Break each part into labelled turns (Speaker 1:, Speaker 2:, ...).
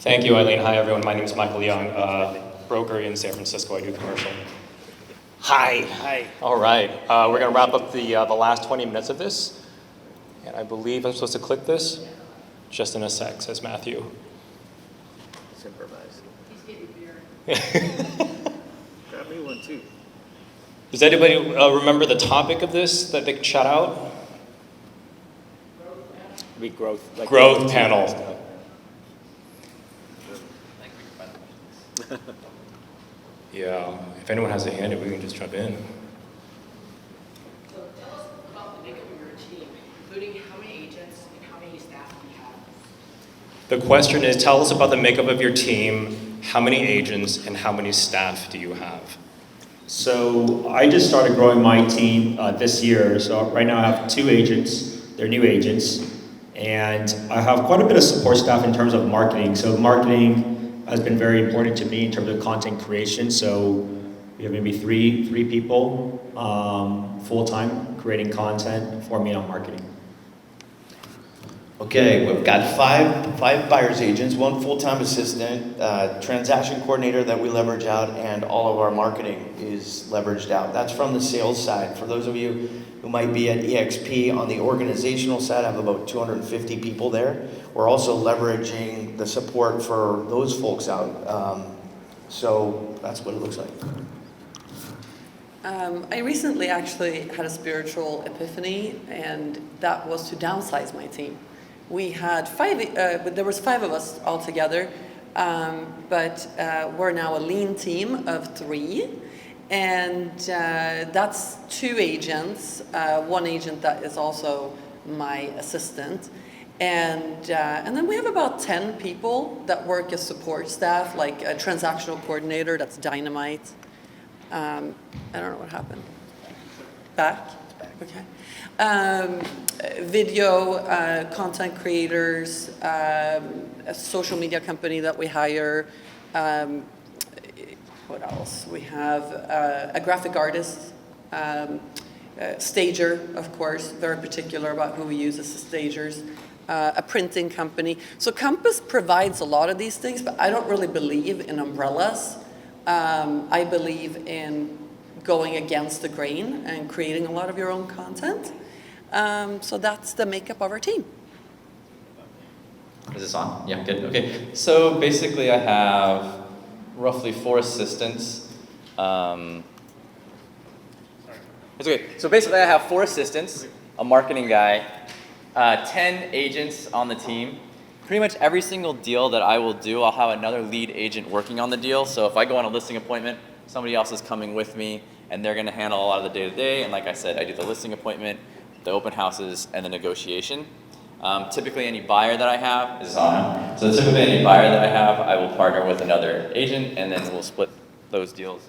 Speaker 1: Thank you, Eileen. Hi, everyone. My name is Michael Young, broker in San Francisco. I do commercial. Hi.
Speaker 2: Hi.
Speaker 1: All right. We're going to wrap up the last 20 minutes of this. And I believe I'm supposed to click this. Just in a sec, says Matthew.
Speaker 2: Let's improvise.
Speaker 3: He's getting beer.
Speaker 2: Grab me one too.
Speaker 1: Does anybody remember the topic of this that they can shout out?
Speaker 2: Be growth. Like
Speaker 1: Growth panel. Yeah, if anyone has a hand, we can just jump in.
Speaker 3: So tell us about the makeup of your team, including how many agents and how many staff do you have?
Speaker 1: The question is, tell us about the makeup of your team, how many agents, and how many staff do you have?
Speaker 4: So I just started growing my team this year. So right now I have 2 agents. They're new agents. And I have quite a bit of support staff in terms of marketing. So marketing has been very important to me in terms of content creation. So we have maybe three people full-time creating content for me on marketing.
Speaker 5: Okay, we've got five buyer's agents, 1 full-time assistant, transaction coordinator that we leverage out, and all of our marketing is leveraged out. That's from the sales side. For those of you who might be at EXP, on the organizational side, I have about 250 people there. We're also leveraging the support for those folks out. So that's what it looks like.
Speaker 6: I recently actually had a spiritual epiphany, and that was to downsize my team. We had 5, there was 5 of us all together, but we're now a lean team of 3, and that's 2 agents, 1 agent that is also my assistant, and then we have about 10 people that work as support staff, like a transactional coordinator, that's dynamite. I don't know what happened. Back? Okay. Video, content creators, a social media company that we hire. What else? We have a graphic artist, stager, of course, very particular about who we use as stagers, a printing company. So Compass provides a lot of these things, but I don't really believe in umbrellas. I believe in going against the grain and creating a lot of your own content. So that's the makeup of our team.
Speaker 7: Is this on? Yeah, good. Okay. So basically I have roughly 4 assistants. It's okay. So basically I have 4 assistants, a marketing guy, 10 agents on the team. Pretty much every single deal that I will do, I'll have another lead agent working on the deal. So if I go on a listing appointment, somebody else is coming with me, and they're going to handle a lot of the day-to-day. And like I said, I do the listing appointment, the open houses, and the negotiation. Typically, any buyer that I have is on. So typically, any buyer that I have, I will partner with another agent, and then we'll split those deals.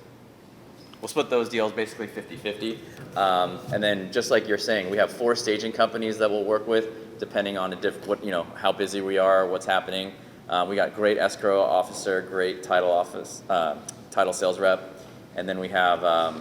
Speaker 7: We'll split those deals basically 50-50. And then, just like you're saying, we have 4 staging companies that we'll work with, depending on how busy we are, what's happening. We got great escrow officer, great title sales rep. And then we have,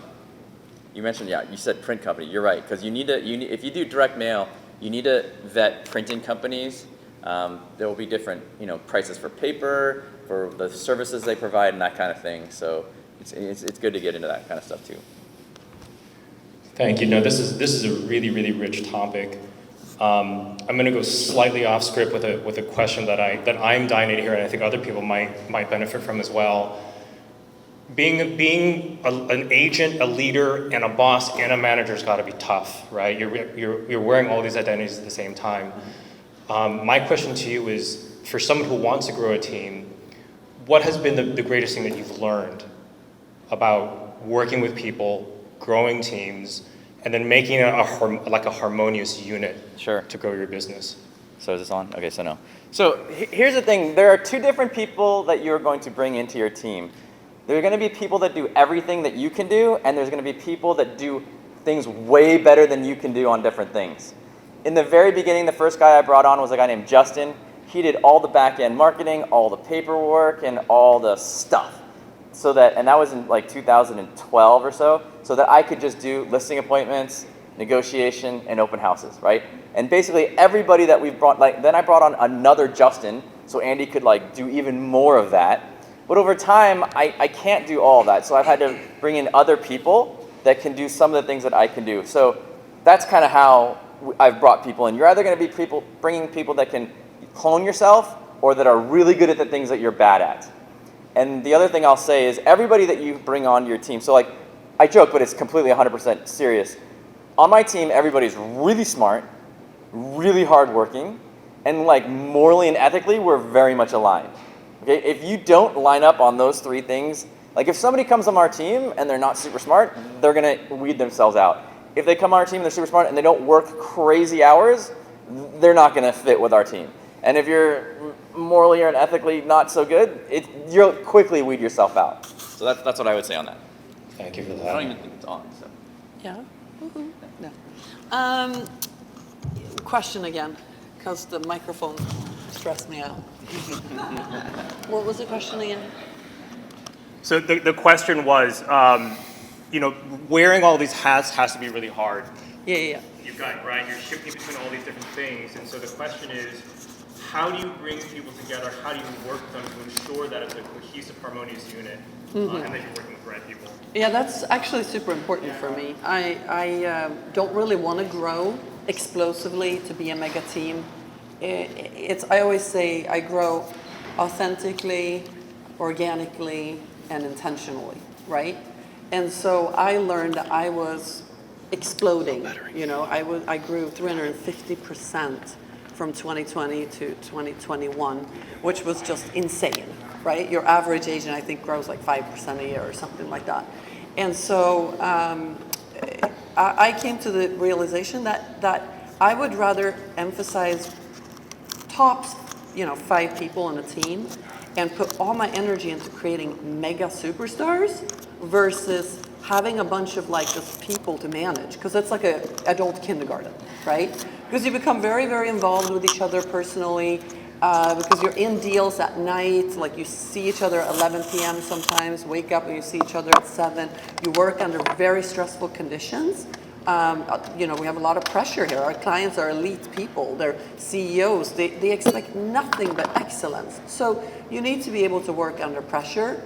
Speaker 7: you mentioned, you said print company. You're right, because if you do direct mail, you need to vet printing companies. There will be different, prices for paper, for the services they provide, and that kind of thing. So it's good to get into that kind of stuff too.
Speaker 1: Thank you. No, this is a really, really rich topic. I'm going to go slightly off script with a question that I'm dying to hear, and I think other people might benefit from as well. Being an agent, a leader, and a boss and a manager's got to be tough, right? You're wearing all these identities at the same time. My question to you is, for someone who wants to grow a team, what has been the greatest thing that you've learned about working with people, growing teams, and then making it like a harmonious unit to grow your business?
Speaker 7: So is this on? Okay, so no. So here's the thing. There are 2 different people that you're going to bring into your team. There are going to be people that do everything that you can do, and there's going to be people that do things way better than you can do on different things. In the very beginning, the first guy I brought on was a guy named Justin. He did all the back-end marketing, all the paperwork, and all the stuff. And that was in like 2012 or so that I could just do listing appointments, negotiation, and open houses, right? And basically everybody that we've brought, then I brought on another Justin, so Andy could like do even more of that. But over time, I can't do all of that. So I've had to bring in other people that can do some of the things that I can do. So that's kind of how I've brought people in. You're either going to be bringing people that can clone yourself or that are really good at the things that you're bad at. And the other thing I'll say is everybody that you bring onto your team, so like, I joke, but it's completely 100% serious. On my team, everybody's really smart, really hardworking, and like morally and ethically, we're very much aligned. Okay? If you don't line up on those three things, like if somebody comes on our team and they're not super smart, they're gonna weed themselves out. If they come on our team and they're super smart and they don't work crazy hours, they're not gonna fit with our team. And if you're morally and ethically not so good, you'll quickly weed yourself out. So that's what I would say on that.
Speaker 1: Thank you for
Speaker 7: I
Speaker 1: that.
Speaker 7: don't even think it's on, so.
Speaker 6: Yeah? Woohoo. No. Question again, because the microphone stressed me out. What was the question again?
Speaker 1: So the question was, wearing all these hats has to be really hard.
Speaker 6: Yeah.
Speaker 1: You've got, right, you're shifting between all these different things. And so the question is, how do you bring people together? How do you work with them to ensure that it's a cohesive, harmonious unit and that you're working with the right people?
Speaker 6: Yeah, that's actually super important for me. I don't really want to grow explosively to be a mega team. I always say I grow authentically, organically, and intentionally, right? And so I learned that I was exploding. I grew 350% from 2020 to 2021, which was just insane, right? Your average agent, I think, grows like 5% a year or something like that. And so I came to the realization that I would rather emphasize tops, 5 people on a team and put all my energy into creating mega superstars versus having a bunch of like just people to manage, because that's like a adult kindergarten, right? Because you become very, very involved with each other personally, because you're in deals at night, like you see each other at 11 p.m. sometimes, wake up and you see each other at 7. You work under very stressful conditions. We have a lot of pressure here. Our clients are elite people. They're CEOs. They expect nothing but excellence. So you need to be able to work under pressure.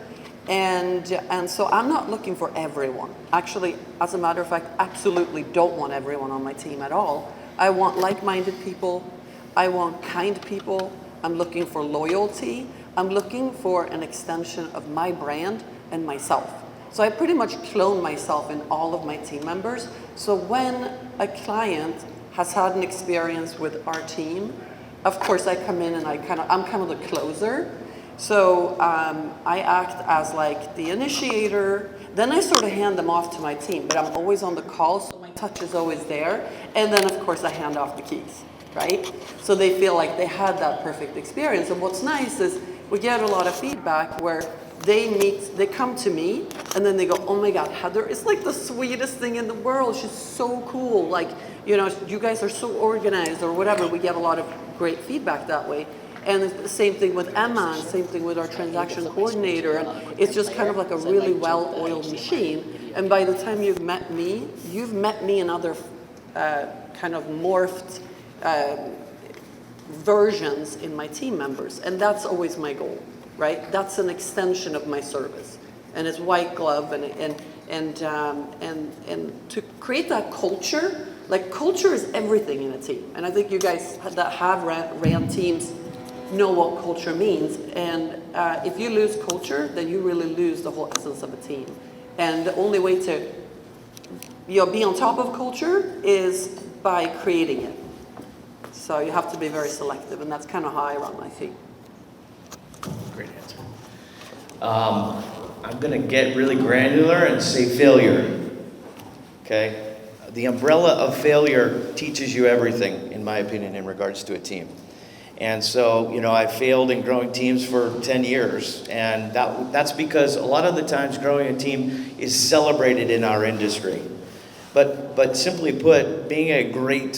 Speaker 6: And so I'm not looking for everyone. Actually, as a matter of fact, absolutely don't want everyone on my team at all. I want like-minded people. I want kind people. I'm looking for loyalty. I'm looking for an extension of my brand and myself. So I pretty much clone myself in all of my team members. So when a client has had an experience with our team, of course I come in and I'm kind of the closer. So I act as like the initiator. Then I sort of hand them off to my team, but I'm always on the call, so my touch is always there. And then of course I hand off the keys, right? So they feel like they had that perfect experience. And what's nice is we get a lot of feedback where they come to me and then they go, oh my God, Heather is like the sweetest thing in the world. She's so cool. Like, you guys are so organized or whatever. We get a lot of great feedback that way. And the same thing with Emma, and same thing with our transaction coordinator. And it's just kind of like a really well-oiled machine. And by the time you've met me in other kind of morphed versions in my team members. And that's always my goal, right? That's an extension of my service. And it's white glove and to create that culture, like culture is everything in a team. And I think you guys that have ran teams know what culture means. And if you lose culture, then you really lose the whole essence of a team. And the only way to be on top of culture is by creating it. So you have to be very selective, and that's kind of how I run my team.
Speaker 5: Great answer. I'm going to get really granular and say failure. Okay? The umbrella of failure teaches you everything, in my opinion, in regards to a team. And so, I failed in growing teams for 10 years. And that's because a lot of the times growing a team is celebrated in our industry. But simply put, being a great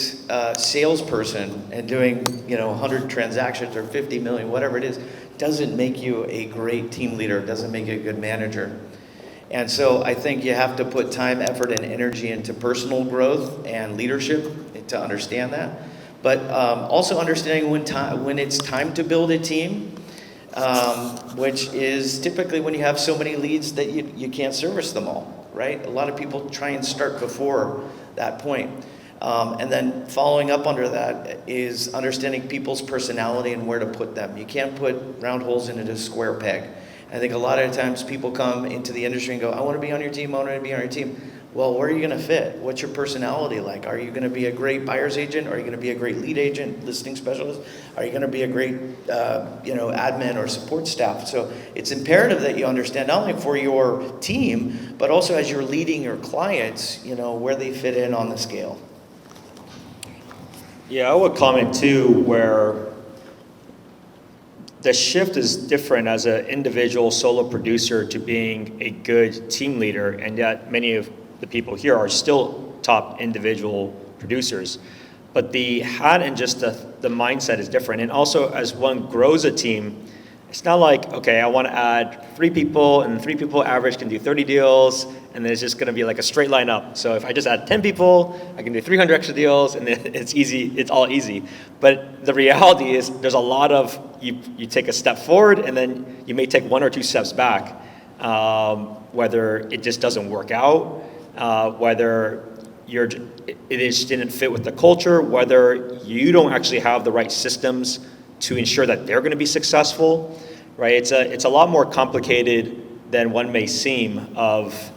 Speaker 5: salesperson and doing 100 transactions or 50 million, whatever it is, doesn't make you a great team leader, doesn't make you a good manager. And so I think you have to put time, effort, and energy into personal growth and leadership to understand that. But also understanding when it's time to build a team, which is typically when you have so many leads that you can't service them all, right? A lot of people try and start before that point. And then following up under that is understanding people's personality and where to put them. You can't put round holes into a square peg. I think a lot of times people come into the industry and go, I want to be on your team, I want to be on your team. Well, where are you going to fit? What's your personality like? Are you going to be a great buyer's agent? Are you going to be a great lead agent, listing specialist? Are you going to be a great, admin or support staff? So it's imperative that you understand not only for your team, but also as you're leading your clients, where they fit in on the scale.
Speaker 4: Yeah, I would comment too, where the shift is different as an individual solo producer to being a good team leader, and yet many of the people here are still top individual producers. But the hat and just the mindset is different. And also, as one grows a team, it's not like, okay, I want to add 3 people, and 3 people average can do 30 deals, and then it's just going to be like a straight line up. So if I just add 10 people, I can do 300 extra deals, and then it's easy. It's all easy. But the reality is, there's a lot of you take a step forward, and then you may take 1 or 2 steps back, whether it just doesn't work out, whether it just didn't fit with the culture, whether you don't actually have the right systems to ensure that they're going to be successful, right? It's a lot more complicated than one may seem of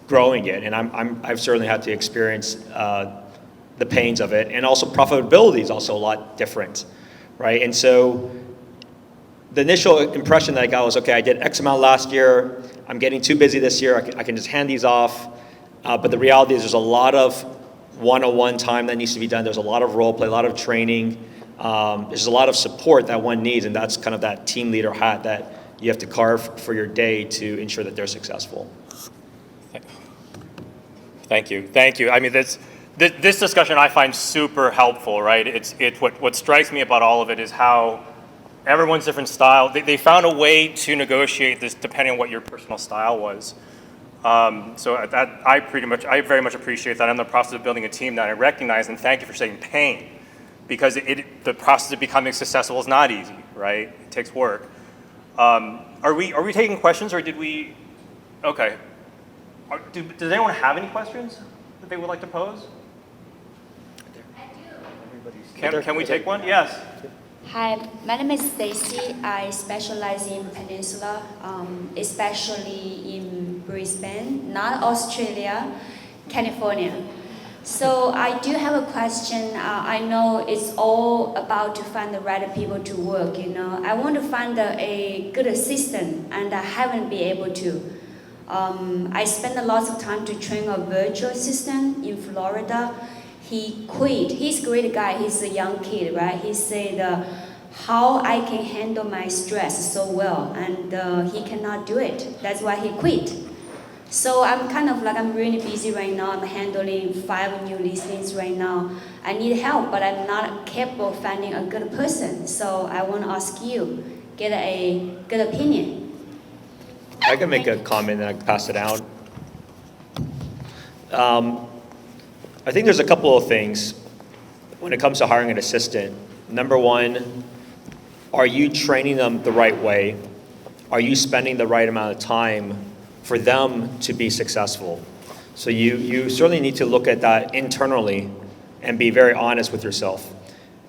Speaker 4: growing it, and I've certainly had to experience the pains of it, and also profitability is also a lot different, right? And so the initial impression that I got was, okay, I did X amount last year, I'm getting too busy this year, I can just hand these off. But the reality is there's a lot of one-on-one time that needs to be done. There's a lot of role play, a lot of training. There's a lot of support that one needs, and that's kind of that team leader hat that you have to carve for your day to ensure that they're successful.
Speaker 1: Thank you. I mean, this discussion I find super helpful, right? What strikes me about all of it is how everyone's different style. They found a way to negotiate this depending on what your personal style was. So that I very much appreciate that. I'm in the process of building a team that I recognize, and thank you for saying pain, because the process of becoming successful is not easy, right? It takes work. Are we taking questions, or did we? Okay. Does anyone have any questions that they would like to pose?
Speaker 8: I do.
Speaker 1: Can we take one? Yes.
Speaker 8: Hi, my name is Stacy. I specialize in Peninsula, especially in Brisbane, not Australia, California. So I do have a question. I know it's all about to find the right people to work, I want to find a good assistant, and I haven't been able to. I spent a lot of time to train a virtual assistant in Florida. He quit. He's a great guy. He's a young kid, right? He said, how I can handle my stress so well, and he cannot do it. That's why he quit. So I'm really busy right now. I'm handling 5 new listings right now. I need help, but I'm not capable of finding a good person. So I want to ask you, get a good opinion.
Speaker 4: I can make a comment and I can pass it out. I think there's a couple of things when it comes to hiring an assistant. Number one, are you training them the right way? Are you spending the right amount of time for them to be successful? So you certainly need to look at that internally and be very honest with yourself.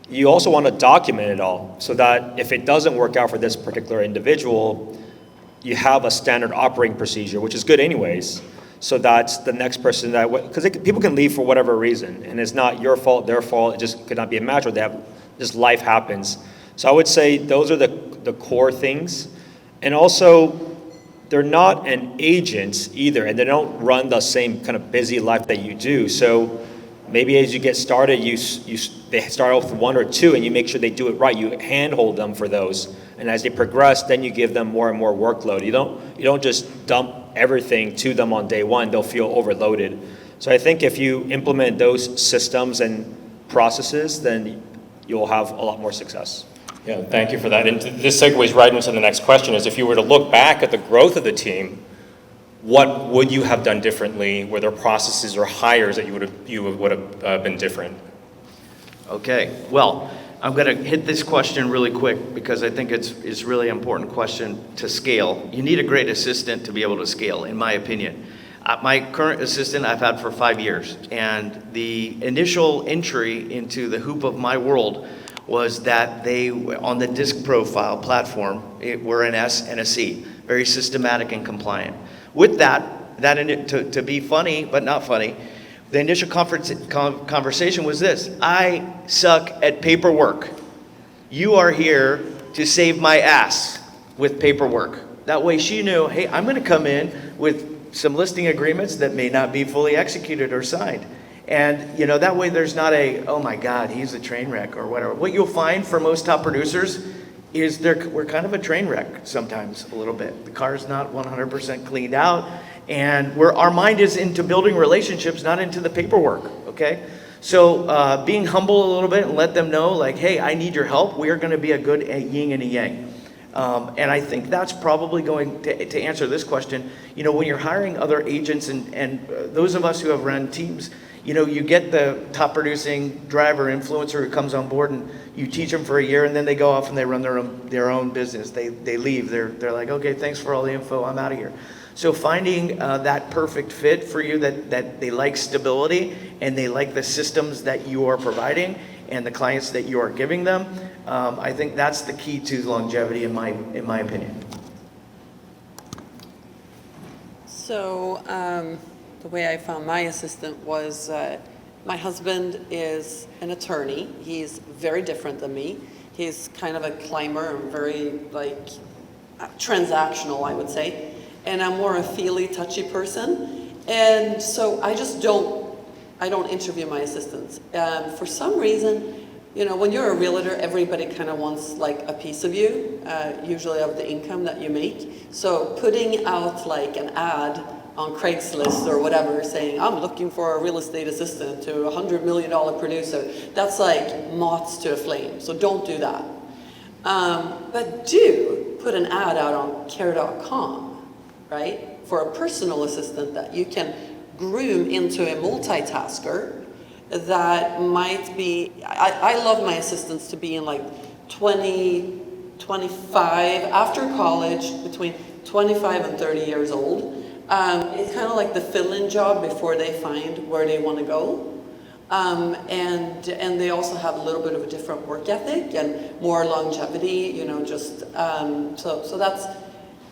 Speaker 4: You also want to document it all so that if it doesn't work out for this particular individual, you have a standard operating procedure, which is good anyways, so that's the next person because people can leave for whatever reason, and it's not your fault, their fault, it just could not be a match, or just life happens. So I would say those are the core things. And also, they're not an agent either, and they don't run the same kind of busy life that you do. So maybe as you get started, they start off with 1 or 2, and you make sure they do it right. You handhold them for those, and as they progress, then you give them more and more workload. You don't just dump everything to them on day 1. They'll feel overloaded. So I think if you implement those systems and processes, then you'll have a lot more success.
Speaker 1: Yeah, thank you for that. And this segues right into the next question: is if you were to look back at the growth of the team, what would you have done differently? Were there processes or hires that you would have been different?
Speaker 5: Okay, well, I'm going to hit this question really quick because I think it's really important question to scale. You need a great assistant to be able to scale, in my opinion. My current assistant I've had for 5 years, and the initial entry into the hoop of my world was that they, on the disc profile platform, were an S and a C, very systematic and compliant. With that to be funny, but not funny, the initial conversation was this: I suck at paperwork. You are here to save my ass with paperwork. That way she knew, hey, I'm going to come in with some listing agreements that may not be fully executed or signed. And that way there's not oh my God, he's a train wreck or whatever. What you'll find for most top producers is we're kind of a train wreck sometimes, a little bit. The car's not 100% cleaned out, and our mind is into building relationships, not into the paperwork, okay? So being humble a little bit and let them know, like, hey, I need your help. We are going to be a good yin and a yang. And I think that's probably going to answer this question. When you're hiring other agents and those of us who have run teams, you get the top producing driver, influencer who comes on board, and you teach them for a year, and then they go off and they run their own business. They leave. They're like, okay, thanks for all the info. I'm out of here. So finding that perfect fit for you, that they like stability and they like the systems that you are providing and the clients that you are giving them, I think that's the key to longevity in my opinion.
Speaker 6: So the way I found my assistant was my husband is an attorney. He's very different than me. He's kind of a climber and very transactional, I would say. And I'm more a feely, touchy person. And so I don't interview my assistants. For some reason, when you're a realtor, everybody kind of wants a piece of you, usually of the income that you make. So putting out an ad on Craigslist or whatever saying, I'm looking for a real estate assistant to a $100 million producer, that's like moths to a flame. So don't do that. But do put an ad out on care.com. Right? For a personal assistant that you can groom into a multitasker that might be, I love my assistants to be in 20, 25, after college, between 25 and 30 years old. It's kind of like the fill-in job before they find where they want to go. And they also have a little bit of a different work ethic and more longevity, so that's,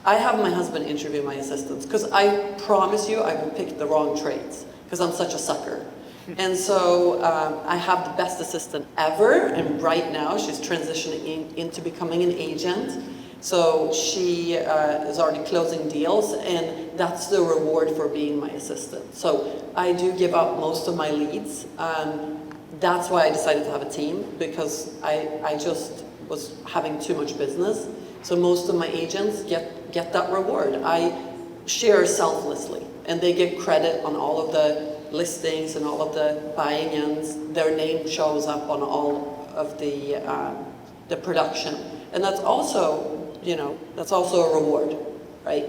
Speaker 6: I have my husband interview my assistants because I promise you I will pick the wrong trades because I'm such a sucker. And so I have the best assistant ever, and right now she's transitioning into becoming an agent. So she is already closing deals, and that's the reward for being my assistant. So I do give up most of my leads. That's why I decided to have a team, because I just was having too much business. So most of my agents get that reward. I share selflessly, and they get credit on all of the listings and all of the buy-ins. Their name shows up on all of the production, and that's also, that's also a reward, right?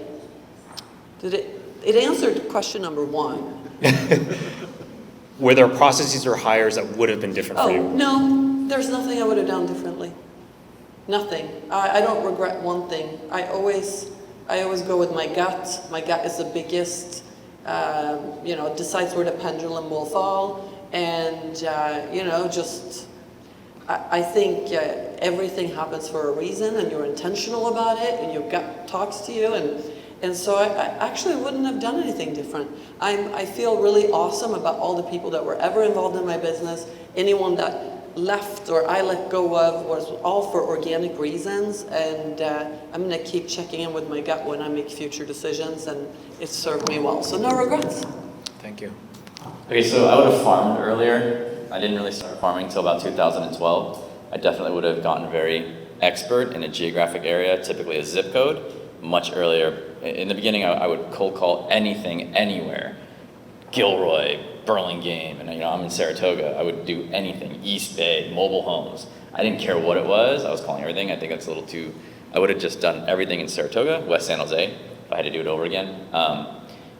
Speaker 6: It answered question number 1.
Speaker 1: Were there processes or hires that would have been different for you?
Speaker 6: No, there's nothing I would have done differently. Nothing. I don't regret one thing. I always go with my gut. My gut is the biggest, it decides where the pendulum will fall. And, I think everything happens for a reason, and you're intentional about it, and your gut talks to you. And so I actually wouldn't have done anything different. I feel really awesome about all the people that were ever involved in my business. Anyone that left or I let go of was all for organic reasons, and I'm going to keep checking in with my gut when I make future decisions, and it's served me well. So no regrets.
Speaker 1: Thank you.
Speaker 7: Okay, so I would have farmed earlier. I didn't really start farming until about 2012. I definitely would have gotten very expert in a geographic area, typically a zip code, much earlier. In the beginning, I would cold call anything, anywhere. Gilroy, Burlingame, and I'm in Saratoga. I would do anything, East Bay, mobile homes. I didn't care what it was. I was calling everything. I think that's a little too, I would have just done everything in Saratoga, West San Jose, if I had to do it over again.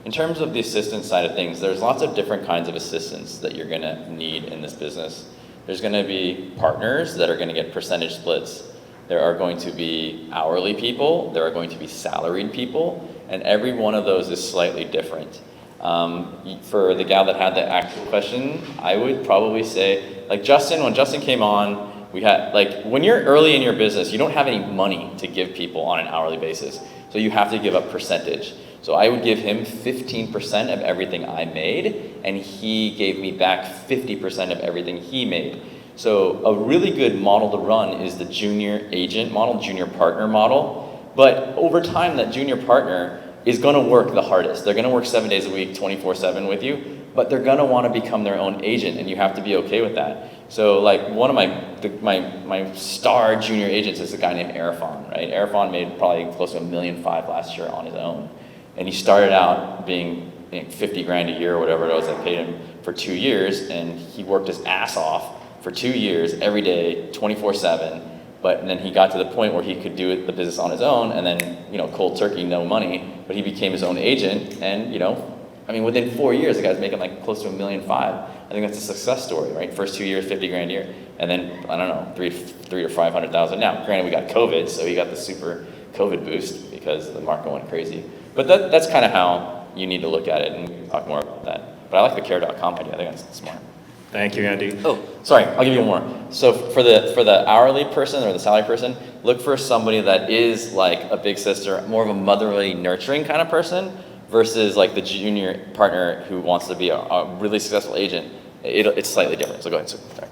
Speaker 7: In terms of the assistant side of things, there's lots of different kinds of assistants that you're gonna need in this business. There's going to be partners that are going to get percentage splits. There are going to be hourly people, there are going to be salaried people, and every one of those is slightly different. For the gal that had the actual question, I would probably say, like Justin, when Justin came on, we had, like, when you're early in your business, you don't have any money to give people on an hourly basis. So you have to give up percentage. So I would give him 15% of everything I made, and he gave me back 50% of everything he made. So a really good model to run is the junior agent model, junior partner model. But over time, that junior partner is gonna work the hardest. They're gonna work 7 days a week, 24/7 with you, but they're gonna wanna become their own agent, and you have to be okay with that. So like one of my star junior agents is a guy named Arifan, right? Arifan made probably close to $1.5 million last year on his own. And he started out being 50 grand a year or whatever it was. I paid him for 2 years, and he worked his ass off for 2 years, every day, 24/7. But then he got to the point where he could do the business on his own, and then, cold turkey, no money, but he became his own agent, and, within 4 years, the guy's making like close to $1.5 million. I think that's a success story, right? First 2 years, 50 grand a year, and then, I don't know, three to 500,000. Now, granted, we got COVID, so he got the super COVID boost because the market went crazy. But that's kind of how you need to look at it, and we can talk more about that. But I like the care.com idea. I think that's smart.
Speaker 1: Thank you, Andy.
Speaker 7: Oh, sorry, I'll give you one more. So for the hourly person or the salary person, look for somebody that is like a big sister, more of a motherly, nurturing kind of person, versus like the junior partner who wants to be a really successful agent. It's slightly different. So go ahead. Sorry.